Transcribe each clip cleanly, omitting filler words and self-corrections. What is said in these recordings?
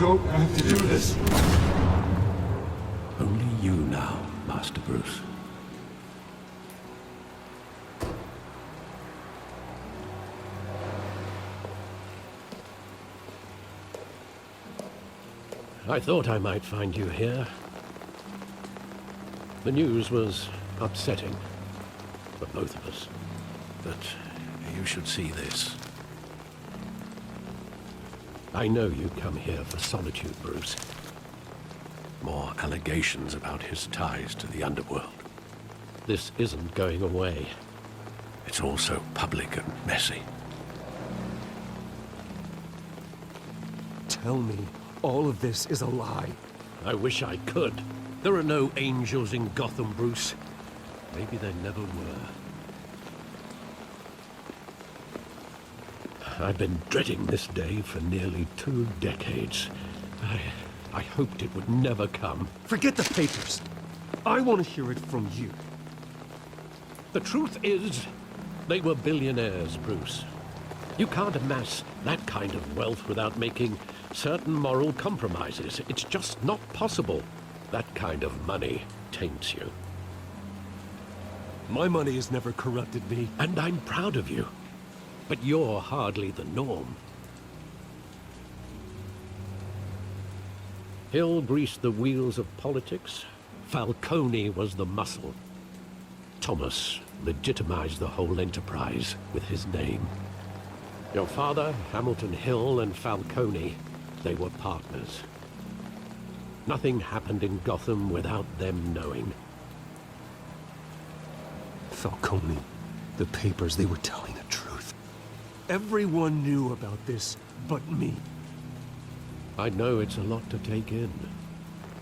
don't have to do this. Only you now, Master Bruce. I thought I might find you here. The news was upsetting for both of us. But you should see this. I know you come here for solitude, Bruce. More allegations about his ties to the underworld. This isn't going away. It's all so public and messy. Tell me, all of this is a lie. I wish I could. There are no angels in Gotham, Bruce. Maybe there never were. I've been dreading this day for nearly 2 decades. I hoped it would never come. Forget the papers. I want to hear it from you. The truth is, they were billionaires, Bruce. You can't amass that kind of wealth without making certain moral compromises. It's just not possible. That kind of money taints you. My money has never corrupted me. And I'm proud of you. But you're hardly the norm. Hill greased the wheels of politics. Falcone was the muscle. Thomas legitimized the whole enterprise with his name. Your father, Hamilton Hill, and Falcone, they were partners. Nothing happened in Gotham without them knowing. Falcone, the papers, they were telling the truth. Everyone knew about this but me. I know it's a lot to take in.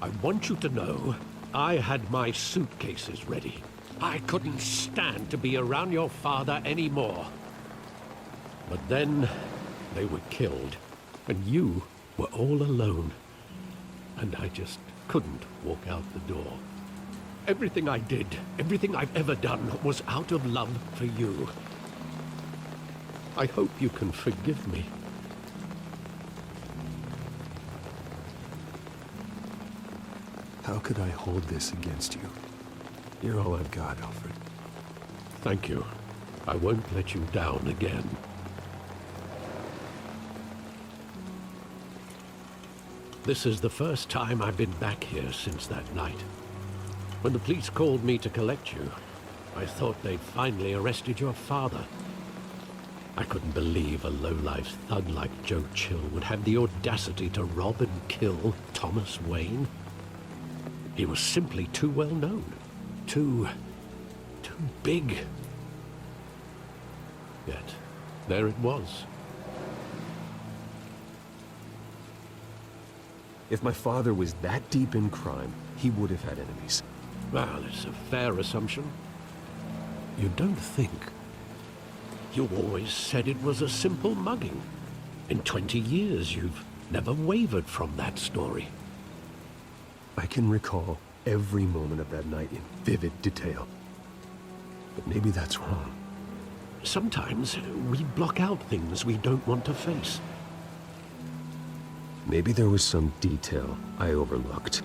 I want you to know I had my suitcases ready. I couldn't stand to be around your father anymore. But then they were killed, and you were all alone. And I just couldn't walk out the door. Everything I did, everything I've ever done, was out of love for you. I hope you can forgive me. How could I hold this against you? You're all I've got, Alfred. Thank you. I won't let you down again. This is the first time I've been back here since that night. When the police called me to collect you, I thought they'd finally arrested your father. I couldn't believe a low-life thug like Joe Chill would have the audacity to rob and kill Thomas Wayne. He was simply too well known. Too big. Yet, there it was. If my father was that deep in crime, he would have had enemies. Well, it's a fair assumption. You don't think. You always said it was a simple mugging. In 20 years, you've never wavered from that story. I can recall every moment of that night in vivid detail. But maybe that's wrong. Sometimes we block out things we don't want to face. Maybe there was some detail I overlooked.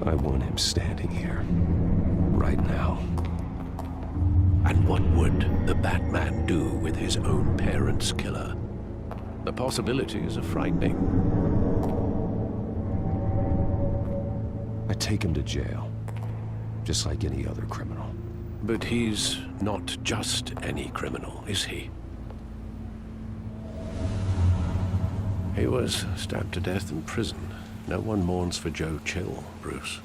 I want him standing here, right now. And what would the Batman do with his own parents' killer? The possibilities are frightening. I take him to jail, just like any other criminal. But he's not just any criminal, is he? He was stabbed to death in prison. No one mourns for Joe Chill, Bruce.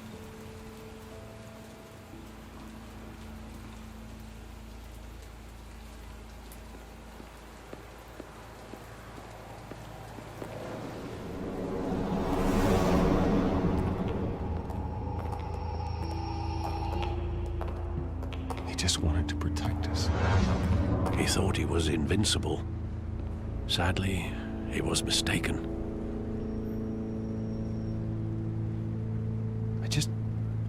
He just wanted to protect us. He thought he was invincible. Sadly, he was mistaken.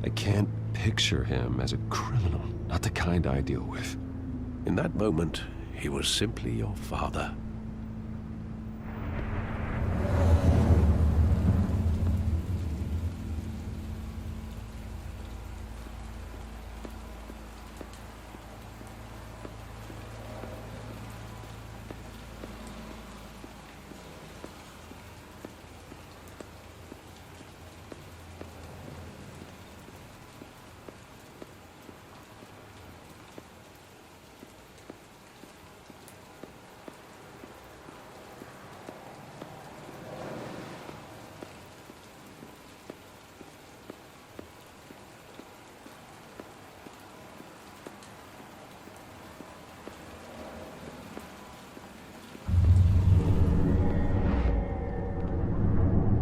I can't picture him as a criminal, not the kind I deal with. In that moment, he was simply your father.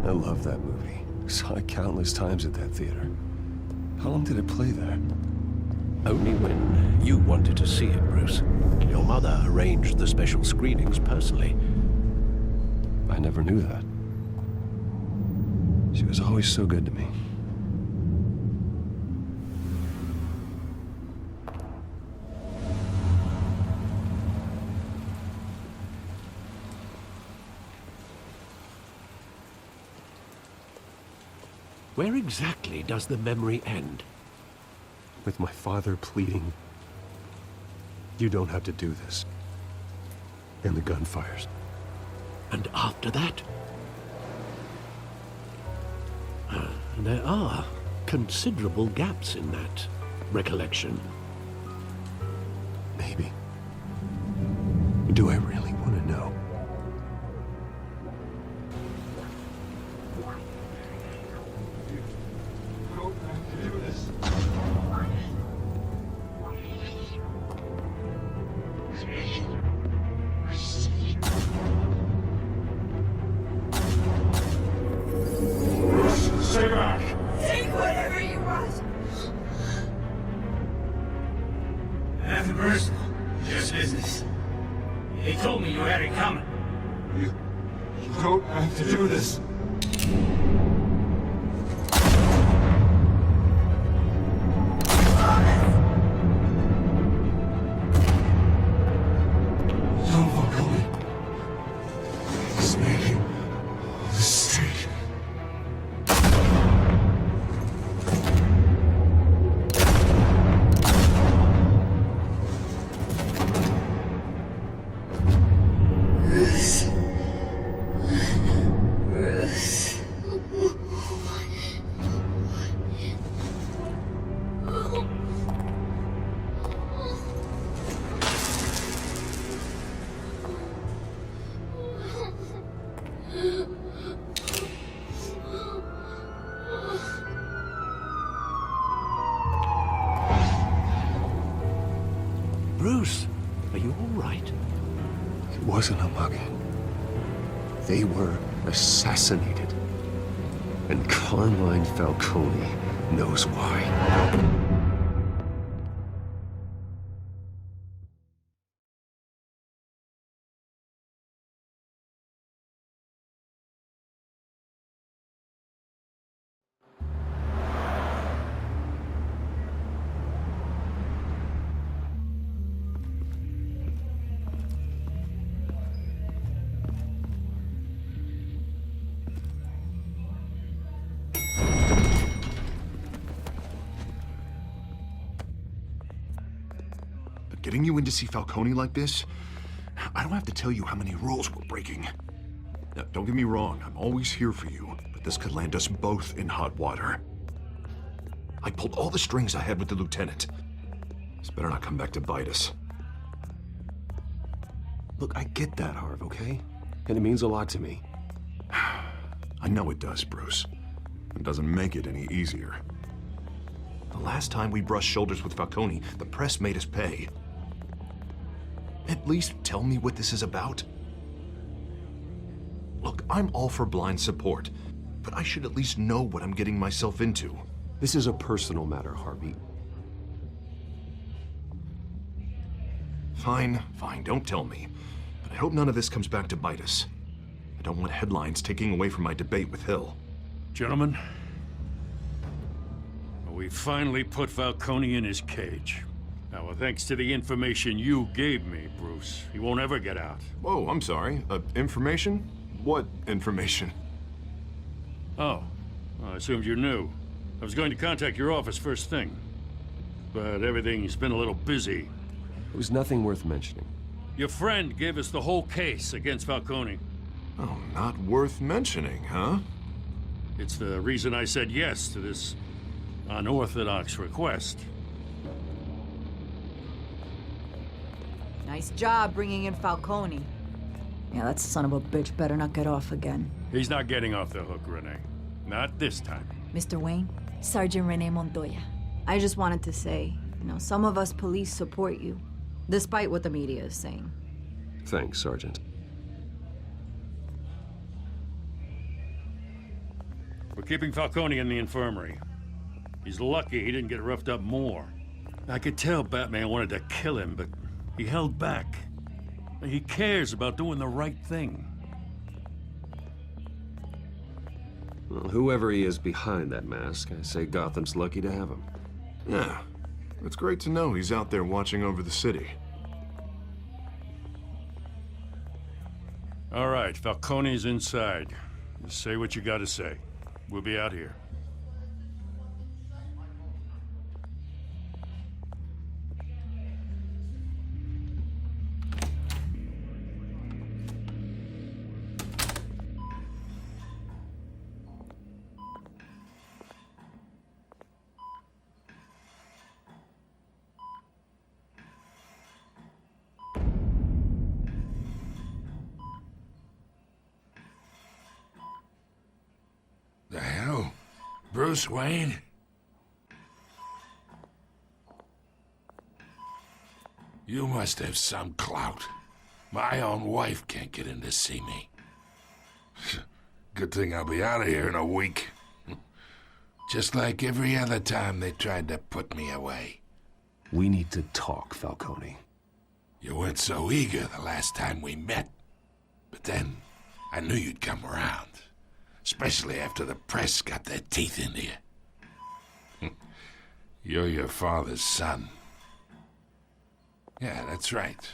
I love that movie. Saw it countless times at that theater. How long did it play there? Only when you wanted to see it, Bruce. Your mother arranged the special screenings personally. I never knew that. She was always so good to me. Where exactly does the memory end? With my father pleading, "You don't have to do this." And the gun fires. And after that? There are considerable gaps in that recollection. Maybe. Do I really want to know? Stay back! Take whatever you want. Nothing personal. Just business. They told me you had it coming. You don't have to do this. Don't fuck on me. It's making a mistake. Bruce, are you all right? It wasn't a mug. They were assassinated. And Carmine Falcone knows why. Getting you in to see Falcone like this, I don't have to tell you how many rules we're breaking. Now, don't get me wrong, I'm always here for you, but this could land us both in hot water. I pulled all the strings I had with the lieutenant. This better not come back to bite us. Look, I get that, Harv, okay? And it means a lot to me. I know it does, Bruce. It doesn't make it any easier. The last time we brushed shoulders with Falcone, the press made us pay. At least tell me what this is about. Look, I'm all for blind support, but I should at least know what I'm getting myself into. This is a personal matter, Harvey. Fine, don't tell me. But I hope none of this comes back to bite us. I don't want headlines taking away from my debate with Hill. Gentlemen, We finally put Falcone in his cage. Now, well, thanks to the information you gave me, Bruce, he won't ever get out. Whoa, I'm sorry. Information? What information? Oh, well, I assumed you knew. I was going to contact your office first thing. But everything's been a little busy. It was nothing worth mentioning. Your friend gave us the whole case against Falcone. Oh, not worth mentioning, huh? It's the reason I said yes to this unorthodox request. Nice job bringing in Falcone. Yeah, that son of a bitch better not get off again. He's not getting off the hook, Renee. Not this time. Mr. Wayne, Sergeant Renee Montoya. I just wanted to say, some of us police support you, despite what the media is saying. Thanks, Sergeant. We're keeping Falcone in the infirmary. He's lucky he didn't get roughed up more. I could tell Batman wanted to kill him, but he held back. He cares about doing the right thing. Well, whoever he is behind that mask, I say Gotham's lucky to have him. Yeah. It's great to know he's out there watching over the city. All right, Falcone's inside. Just say what you gotta say. We'll be out here. The hell? Bruce Wayne? You must have some clout. My own wife can't get in to see me. Good thing I'll be out of here in a week. Just like every other time they tried to put me away. We need to talk, Falcone. You weren't so eager the last time we met. But then, I knew you'd come around. Especially after the press got their teeth into you. You're your father's son. Yeah, that's right.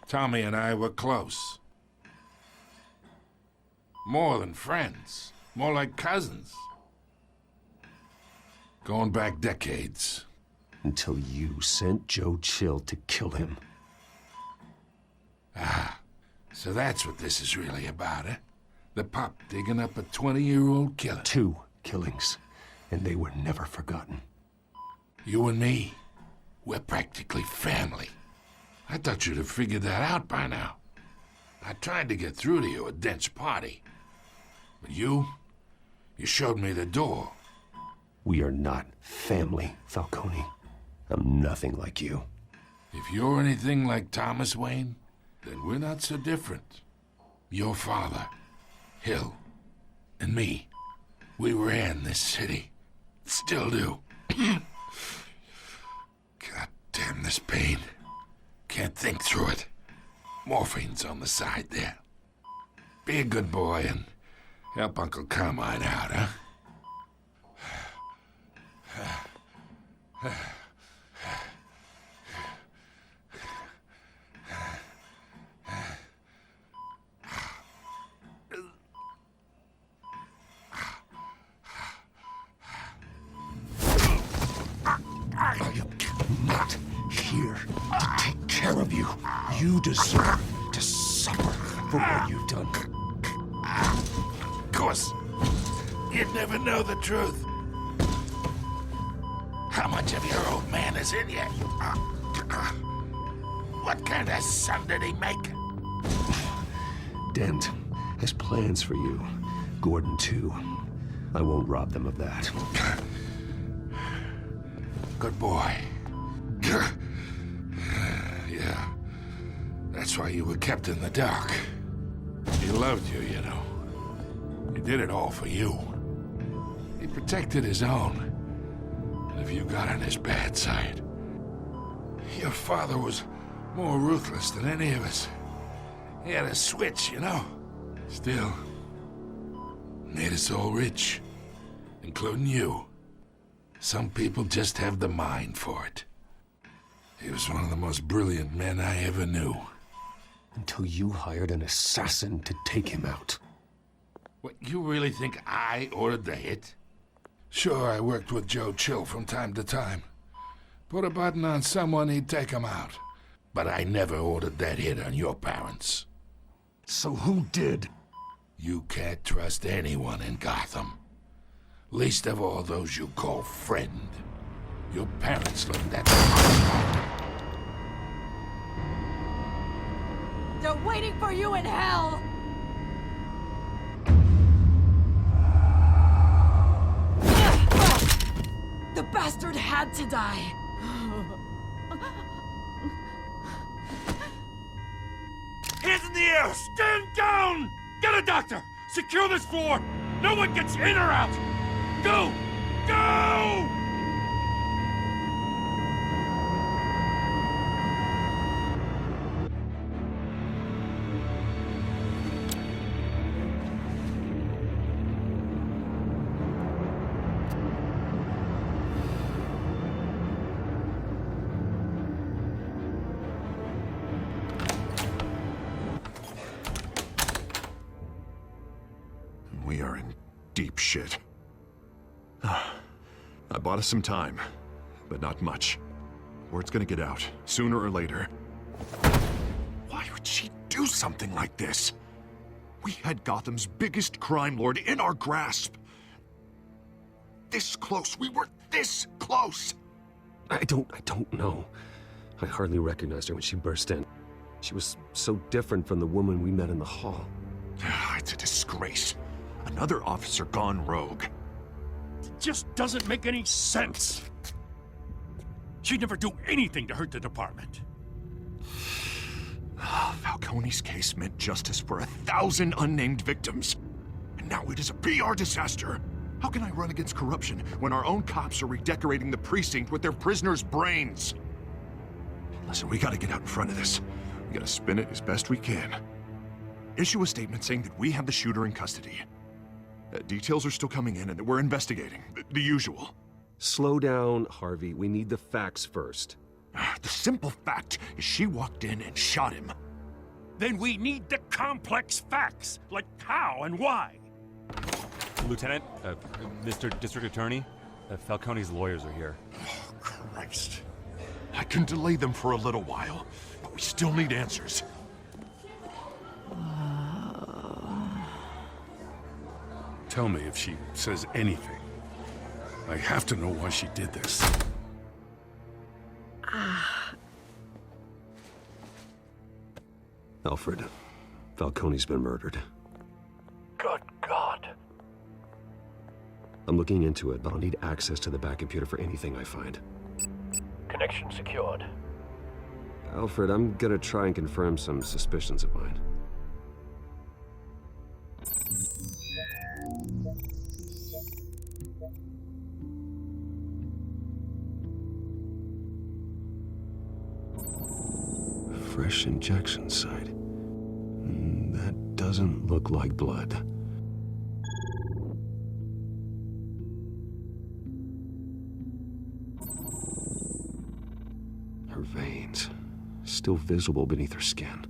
Tommy and I were close. More than friends. More like cousins. Going back decades. Until you sent Joe Chill to kill him. Ah, so that's what this is really about, eh? The pup digging up a 20-year-old killer. 2 killings, and they were never forgotten. You and me, we're practically family. I thought you'd have figured that out by now. I tried to get through to you at Dent's party. But you showed me the door. We are not family, Falcone. I'm nothing like you. If you're anything like Thomas Wayne, then we're not so different. Your father, Hill, and me, we ran this city. Still do. God damn this pain. Can't think through it. Morphine's on the side there. Be a good boy and help Uncle Carmine out, huh? I am not here to take care of you. You deserve to suffer for what you've done. Of course, you'd never know the truth. How much of your old man is in you? What kind of son did he make? Dent has plans for you. Gordon, too. I won't rob them of that. Good boy. Yeah. That's why you were kept in the dark. He loved you, you know. He did it all for you. He protected his own. And if you got on his bad side, your father was more ruthless than any of us. He had a switch, you know. Still, made us all rich, including you. Some people just have the mind for it. He was one of the most brilliant men I ever knew. Until you hired an assassin to take him out. What, you really think I ordered the hit? Sure, I worked with Joe Chill from time to time. Put a button on someone, he'd take him out. But I never ordered that hit on your parents. So who did? You can't trust anyone in Gotham. Least of all those you call friend. Your parents learned that. They're waiting for you in hell! The bastard had to die! Hands in the air! Stand down! Get a doctor! Secure this floor! No one gets in or out! Go! Go! We are in deep shit. I bought us some time, but not much. Word's gonna get out, sooner or later. Why would she do something like this? We had Gotham's biggest crime lord in our grasp. This close, we were this close! I don't know. I hardly recognized her when she burst in. She was so different from the woman we met in the hall. It's a disgrace. Another officer gone rogue. It just doesn't make any sense. She'd never do anything to hurt the department. Falcone's case meant justice for 1,000 unnamed victims. And now it is a PR disaster. How can I run against corruption when our own cops are redecorating the precinct with their prisoners' brains? Listen, we gotta get out in front of this. We gotta spin it as best we can. Issue a statement saying that we have the shooter in custody. Details are still coming in and that we're investigating. The usual. Slow down, Harvey. We need the facts first. The simple fact is she walked in and shot him. Then we need the complex facts, like how and why. Lieutenant, Mr. District Attorney, Falcone's lawyers are here. Oh, Christ. I can delay them for a little while, but we still need answers. Tell me if she says anything. I have to know why she did this. Alfred, Falcone's been murdered. Good God. I'm looking into it, but I'll need access to the back computer for anything I find. Connection secured. Alfred, I'm gonna try and confirm some suspicions of mine. Fresh injection site. That doesn't look like blood. Her veins, still visible beneath her skin.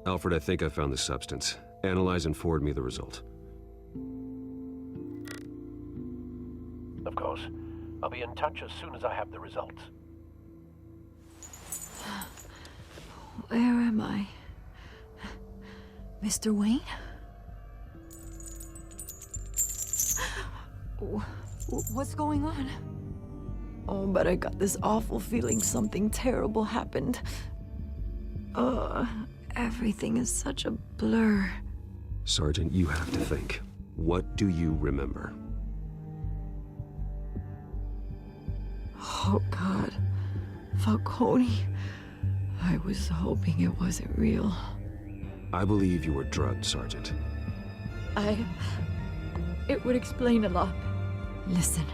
Alfred, I think I found the substance. Analyze and forward me the result. Of course. I'll be in touch as soon as I have the results. Where am I? Mr. Wayne? What's going on? Oh, but I got this awful feeling something terrible happened. Everything is such a blur. Sergeant, you have to think. What do you remember? Oh, God. Falcone. I was hoping it wasn't real. I believe you were drugged, Sergeant. It would explain a lot. Listen,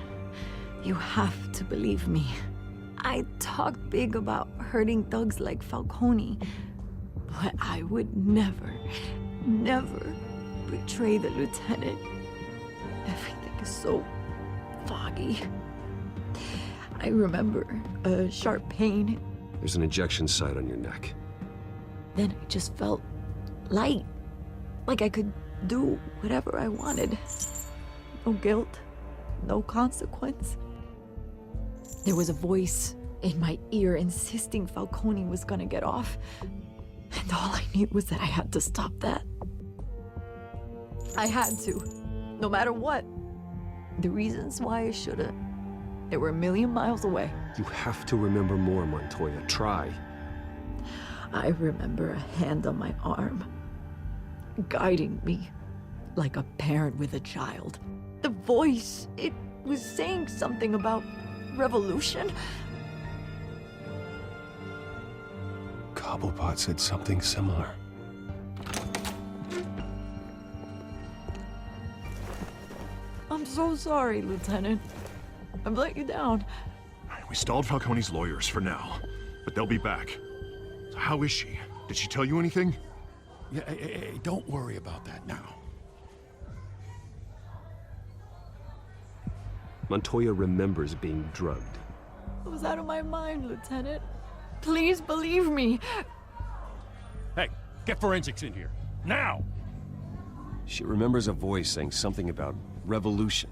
you have to believe me. I talk big about hurting thugs like Falcone, but I would never betray the lieutenant. Everything is so foggy. I remember a sharp pain. There's an injection site on your neck. Then I just felt light. Like I could do whatever I wanted. No guilt, no consequence. There was a voice in my ear insisting Falcone was gonna get off. And all I knew was that I had to stop that. I had to, no matter what. The reasons why I shouldn't, they were a million miles away. You have to remember more, Montoya. Try. I remember a hand on my arm, guiding me like a parent with a child. The voice, it was saying something about revolution. Cobblepot said something similar. I'm so sorry, Lieutenant. I've let you down. We stalled Falcone's lawyers for now, but they'll be back. So how is she? Did she tell you anything? Yeah, hey, don't worry about that now. Montoya remembers being drugged. I was out of my mind, Lieutenant. Please believe me. Hey, get forensics in here. Now! She remembers a voice saying something about revolution.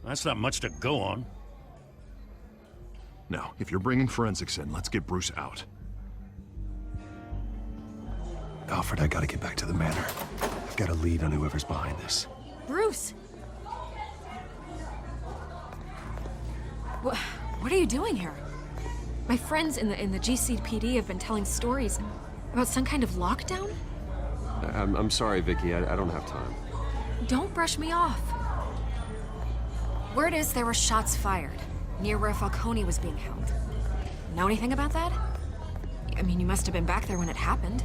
That's not much to go on. Now, if you're bringing forensics in, let's get Bruce out. Alfred, I gotta get back to the manor. I've got a lead on whoever's behind this. Bruce! What are you doing here? My friends in the GCPD have been telling stories about some kind of lockdown? I'm sorry, Vicky. I don't have time. Don't brush me off. Word is there were shots fired near where Falcone was being held. Know anything about that? I mean, you must have been back there when it happened.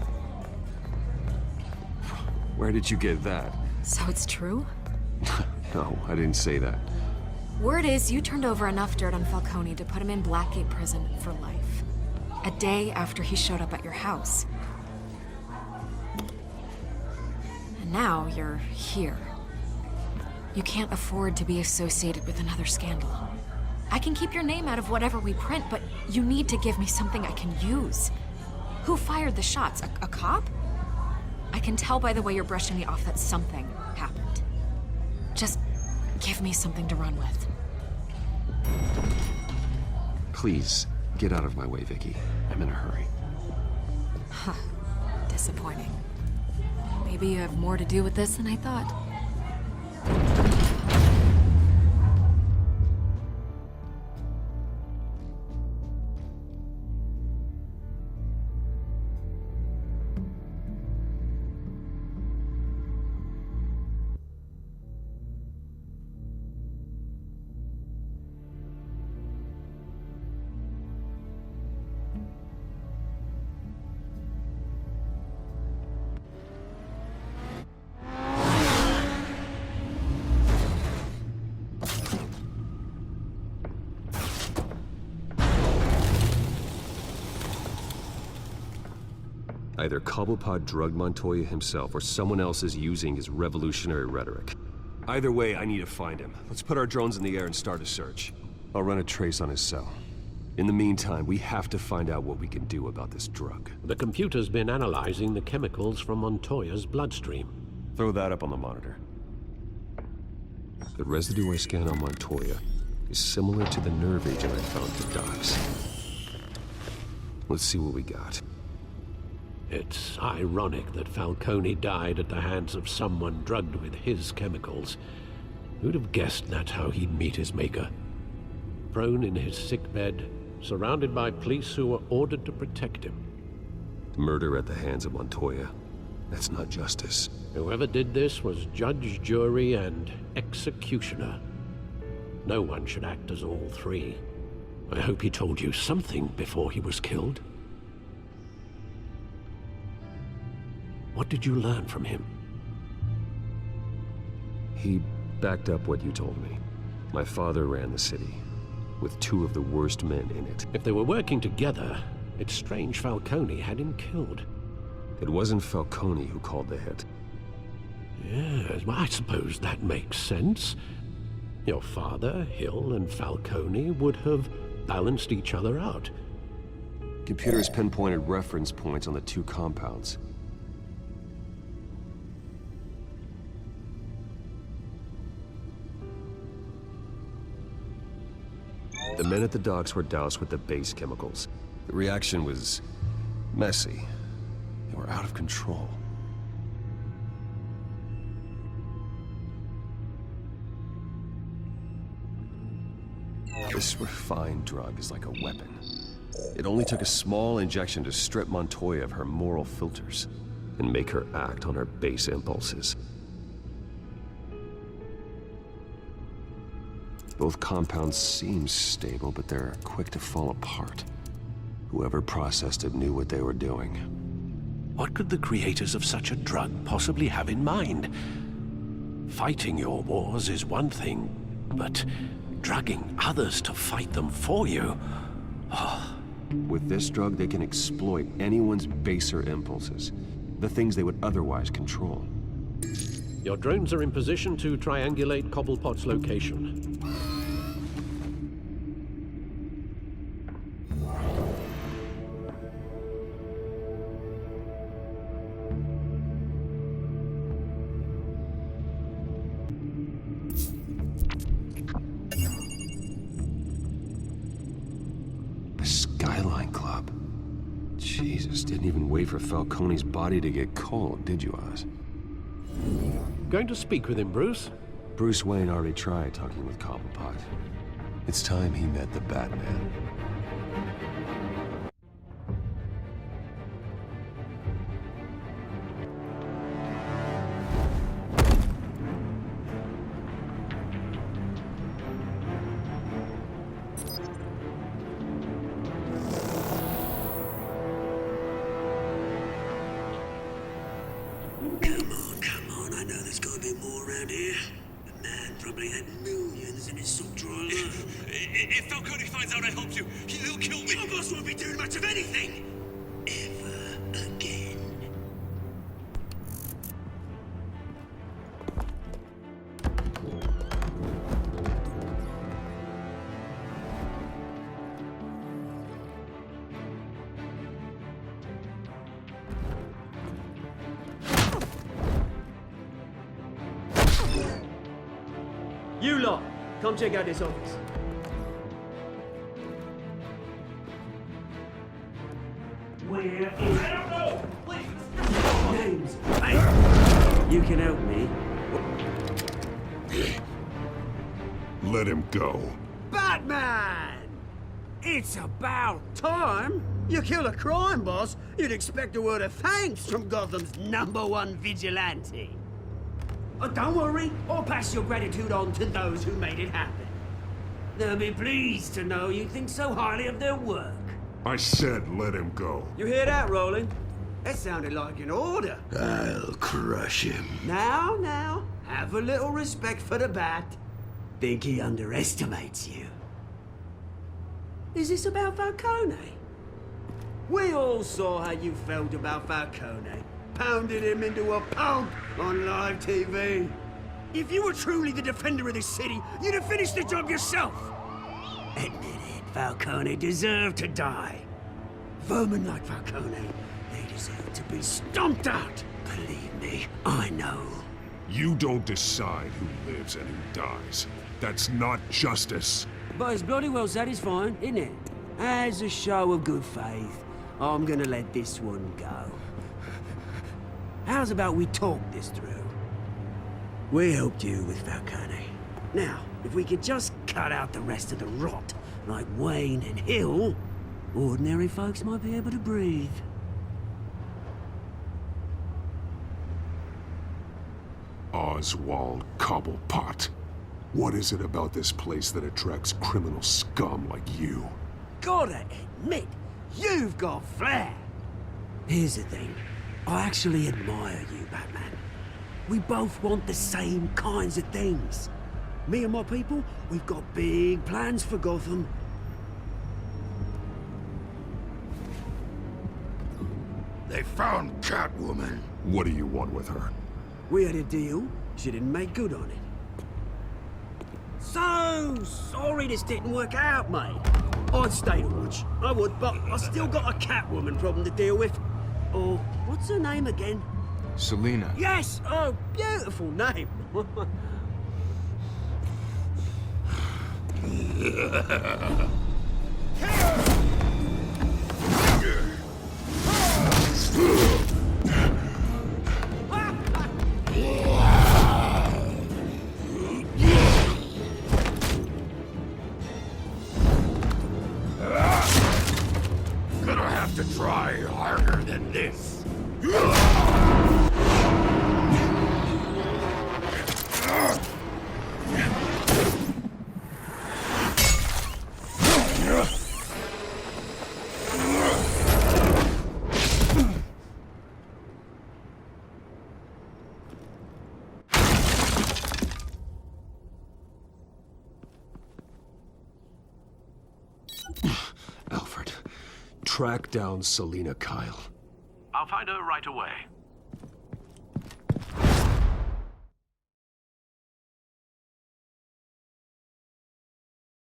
Where did you get that? So it's true? No, I didn't say that. Word is you turned over enough dirt on Falcone to put him in Blackgate Prison for life. A day after he showed up at your house. And now you're here. You can't afford to be associated with another scandal. I can keep your name out of whatever we print, but you need to give me something I can use. Who fired the shots? A cop? I can tell by the way you're brushing me off that something happened. Just give me something to run with. Please, get out of my way, Vicky. I'm in a hurry. Huh. Disappointing. Maybe you have more to do with this than I thought. Either Cobblepot drugged Montoya himself, or someone else is using his revolutionary rhetoric. Either way, I need to find him. Let's put our drones in the air and start a search. I'll run a trace on his cell. In the meantime, we have to find out what we can do about this drug. The computer's been analyzing the chemicals from Montoya's bloodstream. Throw that up on the monitor. The residue I scan on Montoya is similar to the nerve agent I found to Docs. Let's see what we got. It's ironic that Falcone died at the hands of someone drugged with his chemicals. Who'd have guessed that's how he'd meet his maker? Prone in his sickbed, surrounded by police who were ordered to protect him. Murder at the hands of Montoya. That's not justice. Whoever did this was judge, jury, and executioner. No one should act as all three. I hope he told you something before he was killed. What did you learn from him? He backed up what you told me. My father ran the city, with two of the worst men in it. If they were working together, it's strange Falcone had him killed. It wasn't Falcone who called the hit. Yes, well, I suppose that makes sense. Your father, Hill, and Falcone would have balanced each other out. Computers pinpointed reference points on the two compounds. The men at the docks were doused with the base chemicals. The reaction was messy. They were out of control. This refined drug is like a weapon. It only took a small injection to strip Montoya of her moral filters and make her act on her base impulses. Both compounds seem stable, but they're quick to fall apart. Whoever processed it knew what they were doing. What could the creators of such a drug possibly have in mind? Fighting your wars is one thing, but drugging others to fight them for you? Oh. With this drug, they can exploit anyone's baser impulses, the things they would otherwise control. Your drones are in position to triangulate Cobblepot's location. Didn't even wait for Falcone's body to get cold, did you, Oz? Going to speak with him, Bruce? Bruce Wayne already tried talking with Cobblepot. It's time he met the Batman. If Falcone finds out I helped you, he'll kill me. Your boss won't be doing much of anything. Ever again. You lot, come check out this office. Where is... I don't know! Please! Names. Hey! You can help me. Let him go. Batman! It's about time. You kill a crime boss, you'd expect a word of thanks from Gotham's #1 vigilante. Oh, don't worry, I'll pass your gratitude on to those who made it happen. They'll be pleased to know you think so highly of their work. I said let him go. You hear that, Roland? That sounded like an order. I'll crush him. Now, have a little respect for the Bat. Think he underestimates you. Is this about Falcone? We all saw how you felt about Falcone. Pounded him into a pulp on live TV. If you were truly the defender of this city, you'd have finished the job yourself. Admit it, Falcone deserved to die. Vermin like Falcone, they deserve to be stomped out. Believe me, I know. You don't decide who lives and who dies. That's not justice. But it's bloody well satisfying, isn't it? As a show of good faith, I'm gonna let this one go. How's about we talk this through? We helped you with Falcone. Now, if we could just cut out the rest of the rot, like Wayne and Hill, ordinary folks might be able to breathe. Oswald Cobblepot. What is it about this place that attracts criminal scum like you? Gotta admit, you've got flair. Here's the thing. I actually admire you, Batman. We both want the same kinds of things. Me and my people, we've got big plans for Gotham. They found Catwoman. What do you want with her? We had a deal. She didn't make good on it. So sorry this didn't work out, mate. I'd stay to watch. I would, but I still got a Catwoman problem to deal with. Oh, what's her name again? Selina. Yes! Oh, beautiful name. Gonna have to try harder than this. Alfred, track down Selina Kyle. I'll find her right away.